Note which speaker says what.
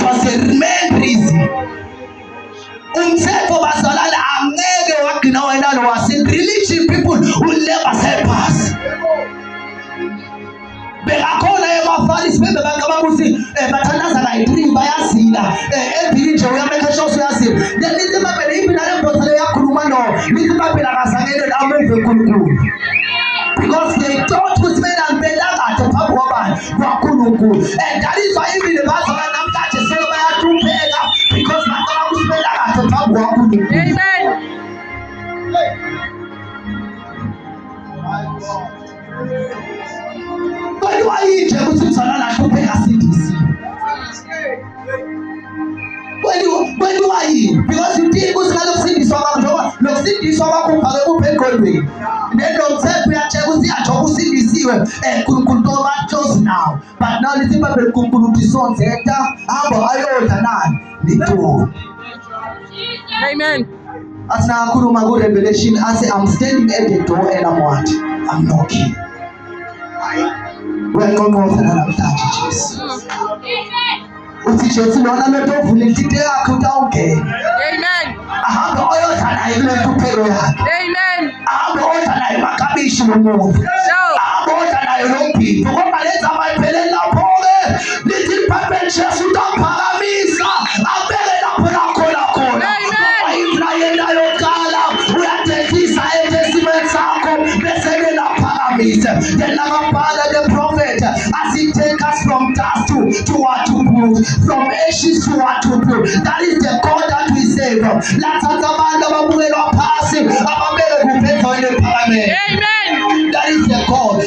Speaker 1: was the main reason. Umthetho bazalwane angeke wagcina wena nowasinda. Religion people will never help us. Bekakhona emafarisi bebekancaba ukuthi bathandaza nayi-3 bayazila ebhili nje uyameka sure uyazila. Then lithi babele yiphi nale mbotha yakhuluma no lithi babele akazangene amuve uNkulunkulu. Because they thought ukuthi mina ngibelakade phambi kwabani kwaNkulunkulu. And that is why even the bazalwane namhlanje sele bayahlupheka because bacaba ukuthi belakade phambi kwaNkulunkulu.
Speaker 2: Amen.
Speaker 1: Kwaliwa yinje ukuthi umzalwane ahlupheka sindisiwe. Kwaliwa yini? Because you think ukuthi ngalosindiswa kwakho njengoba lokusindiswa kwakho ufake kuphe engqondweni. Nenomthetho uyatshela ukuthi yajoba usindisiwe uNkulunkulu toba close now. But now lithi babele uNkulunkulu uthi sonzeta hamba ayodla nani nitho.
Speaker 2: Amen.
Speaker 1: As na akhuluma ku Revelation ase I'm standing at the door and I'm what? I'm knocking. Uyaqoqoza namhlanje Jesu. Uthi Jesu lona medovula intito yakhe utawungena.
Speaker 2: Amen.
Speaker 1: Ahambe oyodla naye kule ntupheko yakhe.
Speaker 2: Amen.
Speaker 1: Ahambe oyodla naye makabishi nomuntu. Ahambe oyodla naye lombhido. Ngoba lenza abayiphelele lapho-ke lithi ibhayibheli Jesu utaphakamisa abeke lapho lakhona khona. Ngoba iMrayeli ayokala uyatethisa etesimeni sakho bese-ke laphakamisa. Then nakabhala the prophet as he take us from dust to what to put, from ashes to what to put. That is the God that we serve. Lathatha abantu ababukelwa phasi ababeke kuphetho ephakame.
Speaker 2: Amen.
Speaker 1: That is the God.